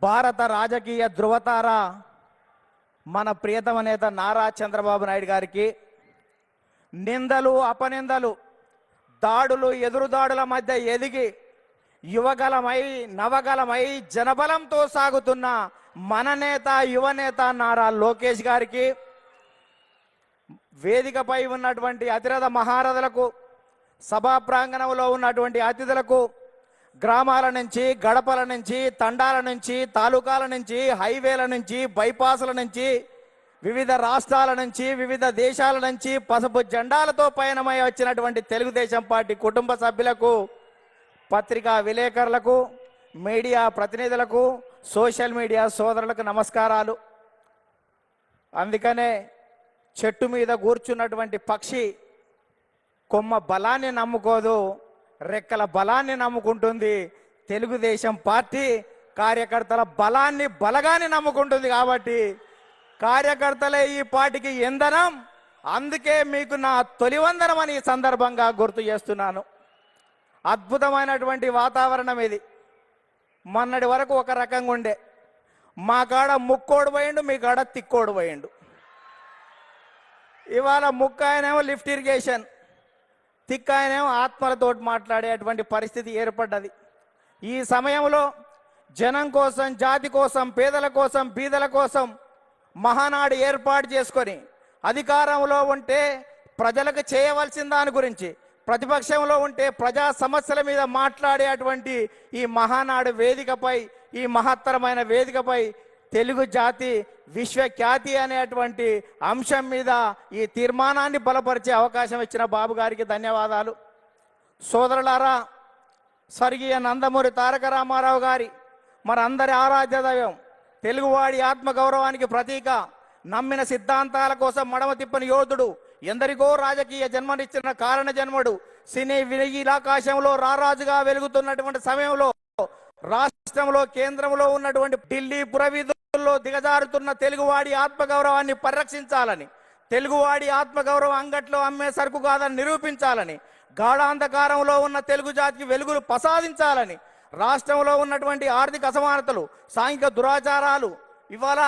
భారత రాజకీయ ధృవతార మన ప్రియతమ నేత నారా చంద్రబాబు నాయుడు గారికి నిందలు అపనిందలు దాడులు ఎదురుదాడుల మధ్య ఎదిగి యువగలమై నవగలమై జనబలంతో సాగుతున్న మన నేత యువనేత నారా లోకేష్ గారికి వేదికపై ఉన్నటువంటి అతిరథ మహారథులకు సభా ప్రాంగణంలో ఉన్నటువంటి అతిథులకు గ్రామాల నుంచి గడపల నుంచి తండాల నుంచి తాలూకాల నుంచి హైవేల నుంచి బైపాసుల నుంచి వివిధ రాష్ట్రాల నుంచి వివిధ దేశాల నుంచి పసుపు జెండాలతో పయనమై వచ్చినటువంటి తెలుగుదేశం పార్టీ కుటుంబ సభ్యులకు పత్రికా విలేకరులకు మీడియా ప్రతినిధులకు సోషల్ మీడియా సోదరులకు నమస్కారాలు. అందుకనే చెట్టు మీద కూర్చున్నటువంటి పక్షి కొమ్మ బలాన్ని నమ్ముకోదు, రెక్కల బలాన్ని నమ్ముకుంటుంది. తెలుగుదేశం పార్టీ కార్యకర్తల బలాన్ని బలగాన్ని నమ్ముకుంటుంది. కాబట్టి కార్యకర్తలే ఈ పార్టీకి ఇంధనం. అందుకే మీకు నా తొలి వందనం అని ఈ సందర్భంగా గుర్తు చేస్తున్నాను. అద్భుతమైనటువంటి వాతావరణం ఇది. మొన్నటి వరకు ఒక రకంగా ఉండే, మా కాడ ముక్కోడు పోయిండు, మీ కాడ తిక్కోడు పోయిండు. ఇవాళ ముక్క ఆయనేమో లిఫ్ట్ ఇరిగేషన్, తిక్క ఆయనేమో ఆత్మలతో మాట్లాడేటువంటి పరిస్థితి ఏర్పడ్డది. ఈ సమయంలో జనం కోసం, జాతి కోసం, పేదల కోసం, బీదల కోసం మహానాడు ఏర్పాటు చేసుకొని అధికారంలో ఉంటే ప్రజలకు చేయవలసిన దాని గురించి, ప్రతిపక్షంలో ఉంటే ప్రజా సమస్యల మీద మాట్లాడేటువంటి ఈ మహానాడు వేదికపై, ఈ మహత్తరమైన వేదికపై తెలుగు జాతి విశ్వఖ్యాతి అనేటువంటి అంశం మీద ఈ తీర్మానాన్ని బలపరిచే అవకాశం ఇచ్చిన బాబు గారికి ధన్యవాదాలు. సోదరులారా, స్వర్గీయ నందమూరి తారక రామారావు గారి మనందరి ఆరాధ్య దైవం, తెలుగువాడి ఆత్మగౌరవానికి ప్రతీక, నమ్మిన సిద్ధాంతాల కోసం మడమ తిప్పని యోధుడు, ఎందరికో రాజకీయ జన్మనిచ్చిన కారణ జన్ముడు, సినీ వినీలాకాశంలో రారాజుగా వెలుగుతున్నటువంటి సమయంలో రాష్ట్రంలో కేంద్రంలో ఉన్నటువంటి ఢిల్లీ పురవీధుల్లో దిగజారుతున్న తెలుగువాడి ఆత్మగౌరవాన్ని పరిరక్షించాలని, తెలుగువాడి ఆత్మగౌరవం అంగట్లో అమ్మే సరుకు కాదని నిరూపించాలని, గాఢాంధకారంలో ఉన్న తెలుగు జాతికి వెలుగులు ప్రసాదించాలని, రాష్ట్రంలో ఉన్నటువంటి ఆర్థిక అసమానతలు, సాంఘిక దురాచారాలు, ఇవాళ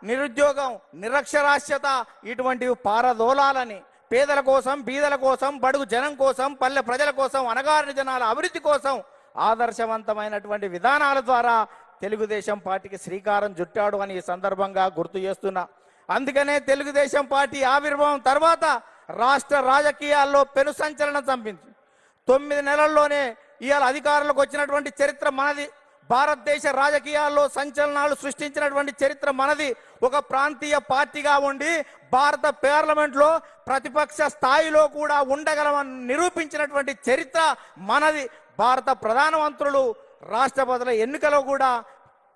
నిరుద్యోగం, నిరక్షరాస్యత ఇటువంటివి పారదోలాలని, పేదల కోసం, బీదల కోసం, బడుగు జనం కోసం, పల్లె ప్రజల కోసం, అణగారిన జనాల అభివృద్ధి కోసం ఆదర్శవంతమైనటువంటి విధానాల ద్వారా తెలుగుదేశం పార్టీకి శ్రీకారం చుట్టాడు అని ఈ సందర్భంగా గుర్తు చేస్తున్నా. అందుకనే తెలుగుదేశం పార్టీ ఆవిర్భావం తర్వాత రాష్ట్ర రాజకీయాల్లో పెను సంచలనం సంపించి 9 నెలల్లోనే ఇవాళ అధికారంలోకి వచ్చినటువంటి చరిత్ర మనది. భారతదేశ రాజకీయాల్లో సంచలనాలు సృష్టించినటువంటి చరిత్ర మనది. ఒక ప్రాంతీయ పార్టీగా ఉండి భారత పార్లమెంట్లో ప్రతిపక్ష స్థాయిలో కూడా ఉండగలమని నిరూపించినటువంటి చరిత్ర మనది. భారత ప్రధానమంత్రులు, రాష్ట్రపతుల ఎన్నికలో కూడా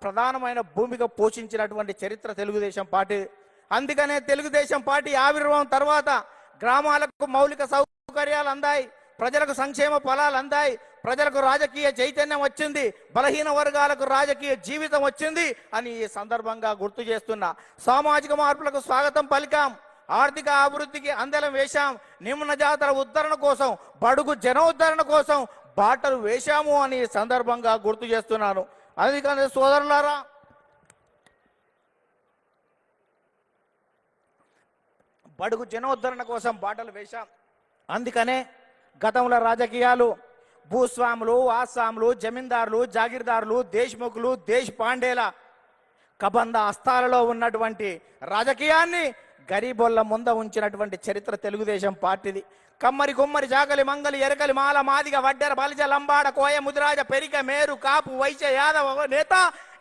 ప్రధానమైన భూమిక పోషించినటువంటి చరిత్ర తెలుగుదేశం పార్టీ. అందుకనే తెలుగుదేశం పార్టీ ఆవిర్భావం తర్వాత గ్రామాలకు మౌలిక సౌకర్యాలు అందాయి, ప్రజలకు సంక్షేమ ఫలాలు అందాయి, ప్రజలకు రాజకీయ చైతన్యం వచ్చింది, బలహీన వర్గాలకు రాజకీయ జీవితం వచ్చింది అని ఈ సందర్భంగా గుర్తు చేస్తున్నా. సామాజిక మార్పులకు స్వాగతం పలికాం, ఆర్థిక అభివృద్ధికి అందలం వేశాం, నిమ్న జాతుల ఉద్ధరణ కోసం, బడుగు జనోద్ధరణ కోసం బాటలు వేశాము అని ఈ సందర్భంగా గుర్తు చేస్తున్నాను. అందుకని సోదరులారా, బడుగు జనోద్ధరణ కోసం బాటలు వేశాం. అందుకనే గతంలో రాజకీయాలు భూస్వాములు, ఆసాములు, జమీందారులు, జాగీర్దారులు, దేశ్ముఖులు, దేశ్ పాండేల కబంధ హస్తాలలో ఉన్నటువంటి రాజకీయాన్ని గరీబోళ్ళ ముంద ఉంచినటువంటి చరిత్ర తెలుగుదేశం పార్టీది. కమ్మరి, కుమ్మరి, జాగలి, మంగలి, ఎరకలి, మాల, మాదిగ, వడ్డెర, బలిజ, లంబాడ, కోయ, ముదిరాజ, పెరిక, మేరు, కాపు, వైశ్య, యాదవ నేత,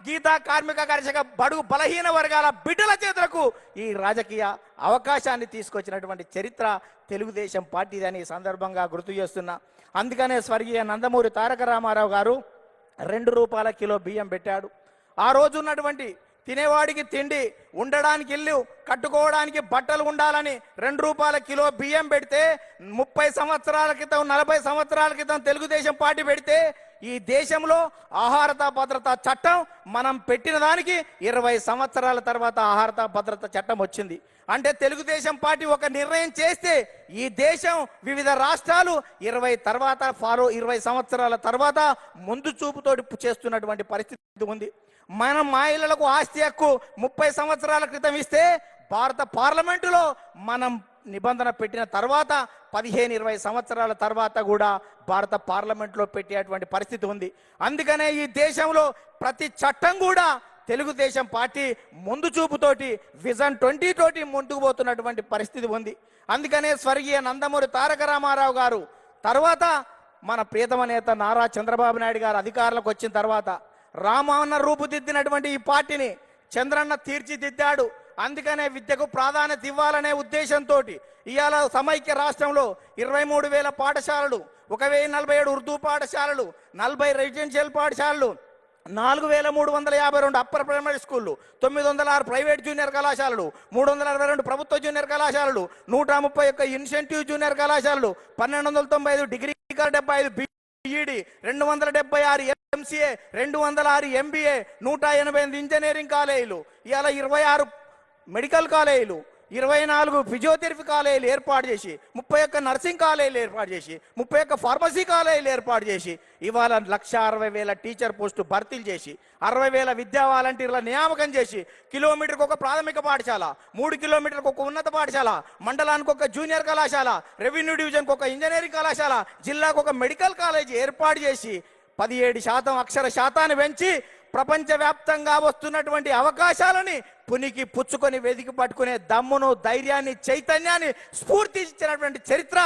గీత, కార్మిక, కర్షక, బడుగు బలహీన వర్గాల బిడ్డల చేతులకు ఈ రాజకీయ అవకాశాన్ని తీసుకొచ్చినటువంటి చరిత్ర తెలుగుదేశం పార్టీది అని సందర్భంగా గుర్తు చేస్తున్నా. అందుకనే స్వర్గీయ నందమూరి తారక రామారావు గారు 2 రూపాయల కిలో బియ్యం పెట్టాడు. ఆ రోజు ఉన్నటువంటి తినేవాడికి తిండి, ఉండడానికి ఇల్లు, కట్టుకోవడానికి బట్టలు ఉండాలని 2 రూపాయల కిలో బియ్యం పెడితే 30 సంవత్సరాల క్రితం, 40 సంవత్సరాల క్రితం తెలుగుదేశం పార్టీ పెడితే ఈ దేశంలో ఆహారత భద్రత చట్టం మనం పెట్టిన దానికి 20 సంవత్సరాల తర్వాత ఆహారత భద్రత చట్టం వచ్చింది. అంటే తెలుగుదేశం పార్టీ ఒక నిర్ణయం చేస్తే ఈ దేశం వివిధ రాష్ట్రాలు 20 సంవత్సరాల తర్వాత ముందు చూపుతోటి చేస్తున్నటువంటి పరిస్థితి ఉంది. మనం మహిళలకు ఆస్తి హక్కు 30 సంవత్సరాల క్రితం ఇస్తే భారత పార్లమెంటులో మనం నిబంధన పెట్టిన తర్వాత 15-20 సంవత్సరాల తర్వాత కూడా భారత పార్లమెంట్లో పెట్టేటువంటి పరిస్థితి ఉంది. అందుకనే ఈ దేశంలో ప్రతి చట్టం కూడా తెలుగుదేశం పార్టీ ముందు చూపుతోటి విజన్ 20 తోటి ముందుకు పోతున్నటువంటి పరిస్థితి ఉంది. అందుకనే స్వర్గీయ నందమూరి తారక రామారావు గారు తర్వాత మన ప్రియతమ నేత నారా చంద్రబాబు నాయుడు గారు అధికారంలోకి వచ్చిన తర్వాత రామన్న రూపుదిద్దినటువంటి ఈ పార్టీని చంద్రన్న తీర్చిదిద్దాడు. అందుకనే విద్యకు ప్రాధాన్యత ఇవ్వాలనే ఉద్దేశంతో ఇవాళ సమైక్య రాష్ట్రంలో 23,000 పాఠశాలలు, 1,047 ఉర్దూ పాఠశాలలు, 40 రెసిడెన్షియల్ పాఠశాలలు, 4,352 అప్పర్ ప్రైమరీ స్కూళ్ళు, 906 ప్రైవేట్ జూనియర్ కళాశాలలు, 362 ప్రభుత్వ జూనియర్ కళాశాలలు, 131 ఇన్సెంటివ్ జూనియర్ కళాశాలలు, 1,295 degree 75 BEd, 276 MCA, 206 MBA, 188 engineering కాలేజీలు, ఇవాళ 26 మెడికల్ కాలేజీలు, 24 ఫిజియోథెరపీ కాలేజీలు ఏర్పాటు చేసి, 31 నర్సింగ్ కాలేజీలు ఏర్పాటు చేసి, 31 ఫార్మసీ కాలేజీలు ఏర్పాటు చేసి, ఇవాళ 1,60,000 టీచర్ పోస్టు భర్తీలు చేసి, 60,000 విద్యా వాలంటీర్ల నియామకం చేసి, కిలోమీటర్కి ఒక ప్రాథమిక పాఠశాల, 3 కిలోమీటర్లకు ఒక ఉన్నత పాఠశాల, మండలానికి ఒక జూనియర్ కళాశాల, రెవెన్యూ డివిజన్కి ఒక ఇంజనీరింగ్ కళాశాల, జిల్లాకు ఒక మెడికల్ కాలేజీ ఏర్పాటు చేసి 17% అక్షర శాతాన్ని పెంచి ప్రపంచవ్యాప్తంగా వస్తున్నటువంటి అవకాశాలని పునికి పుచ్చుకొని వెదికి పట్టుకునే దమ్మును, ధైర్యాన్ని, చైతన్యాన్ని, స్ఫూర్తి ఇచ్చినటువంటి చరిత్ర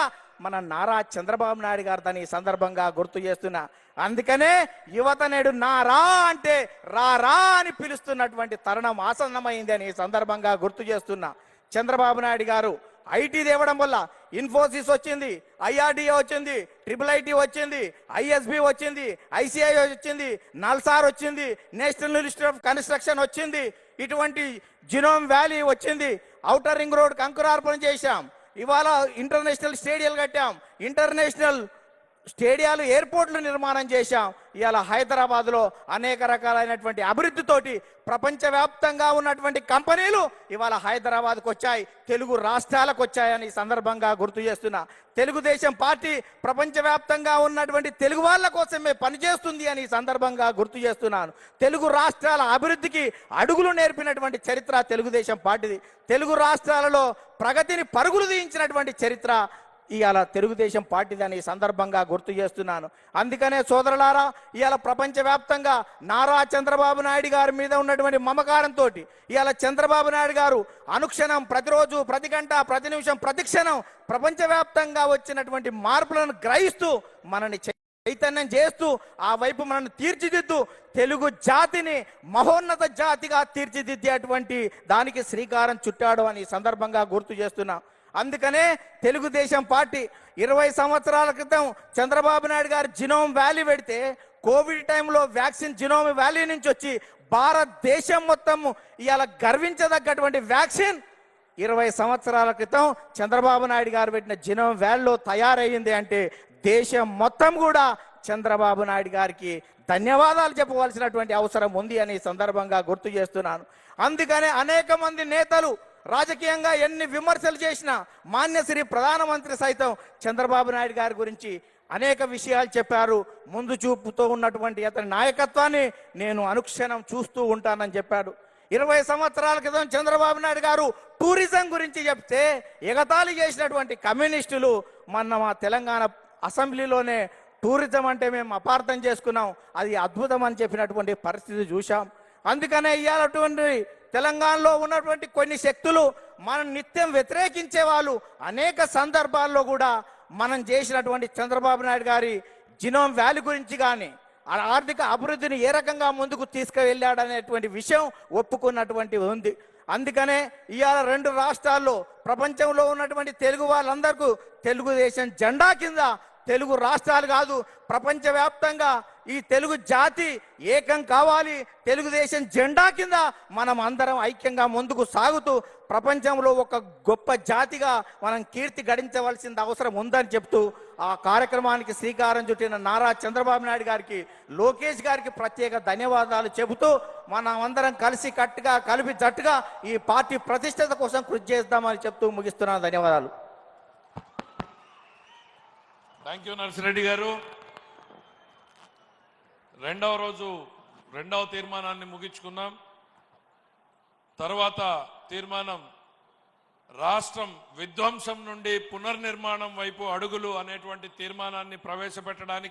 మన నారా చంద్రబాబు నాయుడు గారు దాన్ని ఈ సందర్భంగా గుర్తు చేస్తున్నా. అందుకనే యువత నేడు నారా అంటే రా అని పిలుస్తున్నటువంటి తరుణం ఆసన్నమైంది అని ఈ సందర్భంగా గుర్తు చేస్తున్నా. చంద్రబాబు నాయుడు గారు ఐటీ తేవడం వల్ల ఇన్ఫోసిస్ వచ్చింది, ఐఆర్డిఏ వచ్చింది, ట్రిపుల్ వచ్చింది, ఐఎస్బి వచ్చింది, ఐసిఐ వచ్చింది, నల్సార్ వచ్చింది, నేషనల్ ఇన్స్టిట్యూట్ ఆఫ్ కన్స్ట్రక్షన్ వచ్చింది, ఇటువంటి జినోమ్ వ్యాలీ వచ్చింది, ఔటర్ రింగ్ రోడ్ అంకురార్పణ చేశాం, ఇవాళ ఇంటర్నేషనల్ స్టేడియాలు కట్టాం, ఇంటర్నేషనల్ స్టేడియాలు, ఎయిర్పోర్ట్లు నిర్మాణం చేశాం. ఇవాళ హైదరాబాద్లో అనేక రకాలైనటువంటి అభివృద్ధితోటి ప్రపంచవ్యాప్తంగా ఉన్నటువంటి కంపెనీలు ఇవాళ హైదరాబాద్కు వచ్చాయి, తెలుగు రాష్ట్రాలకు వచ్చాయని ఈ సందర్భంగా గుర్తు చేస్తున్నా. తెలుగుదేశం పార్టీ ప్రపంచవ్యాప్తంగా ఉన్నటువంటి తెలుగు వాళ్ళ కోసమే పనిచేస్తుంది అని ఈ సందర్భంగా గుర్తు చేస్తున్నాను. తెలుగు రాష్ట్రాల అభివృద్ధికి అడుగులు నేర్పినటువంటి చరిత్ర తెలుగుదేశం పార్టీది. తెలుగు రాష్ట్రాలలో ప్రగతిని పరుగులు తీయించినటువంటి చరిత్ర ఇవాళ తెలుగుదేశం పార్టీదని ఈ సందర్భంగా గుర్తు చేస్తున్నాను. అందుకనే సోదరులారా, ఇవాళ ప్రపంచవ్యాప్తంగా నారా చంద్రబాబు నాయుడు గారి మీద ఉన్నటువంటి మమకారంతో ఇవాళ చంద్రబాబు నాయుడు గారు అనుక్షణం, ప్రతిరోజు, ప్రతి గంట, ప్రతి నిమిషం, ప్రతి క్షణం ప్రపంచవ్యాప్తంగా వచ్చినటువంటి మార్పులను గ్రహిస్తూ మనని చైతన్యం చేస్తూ ఆ వైపు మనల్ని తీర్చిదిద్దు తెలుగు జాతిని మహోన్నత జాతిగా తీర్చిదిద్దేటువంటి దానికి శ్రీకారం చుట్టాడు అని ఈ సందర్భంగా గుర్తు చేస్తున్నా. అందుకనే తెలుగుదేశం పార్టీ 20 సంవత్సరాల క్రితం చంద్రబాబు నాయుడు గారు జినోమ్ వ్యాలీ పెడితే కోవిడ్ టైంలో వ్యాక్సిన్ జినోమ్ వ్యాలీ నుంచి వచ్చి భారతదేశం మొత్తం ఇవాళ గర్వించదగ్గటువంటి వ్యాక్సిన్ 20 సంవత్సరాల క్రితం చంద్రబాబు నాయుడు గారు పెట్టిన జినోమ్ వ్యాలీలో తయారయ్యింది అంటే దేశం మొత్తం కూడా చంద్రబాబు నాయుడు గారికి ధన్యవాదాలు చెప్పవలసినటువంటి అవసరం ఉంది అని సందర్భంగా గుర్తు చేస్తున్నాను. అందుకనే అనేక మంది నేతలు రాజకీయంగా ఎన్ని విమర్శలు చేసినా మాన్యశ్రీ ప్రధానమంత్రి సైతం చంద్రబాబు నాయుడు గారి గురించి అనేక విషయాలు చెప్పారు. ముందు చూపుతో ఉన్నటువంటి అతని నాయకత్వాన్ని నేను అనుక్షణం చూస్తూ ఉంటానని చెప్పాడు. 20 సంవత్సరాల క్రితం చంద్రబాబు నాయుడు గారు టూరిజం గురించి చెప్తే ఎగతాళి చేసినటువంటి కమ్యూనిస్టులు మొన్న మా తెలంగాణ అసెంబ్లీలోనే టూరిజం అంటే మేము అపార్థం చేసుకున్నాం, అది అద్భుతం అని చెప్పినటువంటి పరిస్థితి చూశాం. అందుకనే ఇవాళటువంటి తెలంగాణలో ఉన్నటువంటి కొన్ని శక్తులు మనం నిత్యం వ్యతిరేకించే వాళ్ళు అనేక సందర్భాల్లో కూడా మనం చేసినటువంటి చంద్రబాబు నాయుడు గారి జినోమ్ వ్యాలీ గురించి కానీ ఆర్థిక అభివృద్ధిని ఏ రకంగా ముందుకు తీసుకువెళ్ళాడనేటువంటి విషయం ఒప్పుకున్నటువంటి ఉంది. అందుకనే ఇవాళ 2 రాష్ట్రాల్లో ప్రపంచంలో ఉన్నటువంటి తెలుగు వాళ్ళందరికీ తెలుగుదేశం జెండా కింద తెలుగు రాష్ట్రాలు కాదు ప్రపంచవ్యాప్తంగా ఈ తెలుగు జాతి ఏకం కావాలి, తెలుగుదేశం జెండా కింద మనం అందరం ఐక్యంగా ముందుకు సాగుతూ ప్రపంచంలో ఒక గొప్ప జాతిగా మనం కీర్తి గడించవలసిన అవసరం ఉందని చెప్తూ ఆ కార్యక్రమానికి శ్రీకారం చుట్టిన నారా చంద్రబాబు నాయుడు గారికి, లోకేష్ గారికి ప్రత్యేక ధన్యవాదాలు చెబుతూ మనం అందరం కలిసి కట్టుగా కలిపి జట్టుగా ఈ పార్టీ ప్రతిష్టత కోసం కృషి చేద్దామని చెప్తూ ముగిస్తున్నాను. ధన్యవాదాలు. థ్యాంక్ యూ నర్సిరెడ్డి గారు. రెండవ రోజు రెండవ తీర్మానాన్ని ముగించుకున్నాం. తర్వాత తీర్మానం రాష్ట్రం విధ్వంసం నుండి పునర్నిర్మాణం వైపు అడుగులు అనేటువంటి తీర్మానాన్ని ప్రవేశపెట్టడానికి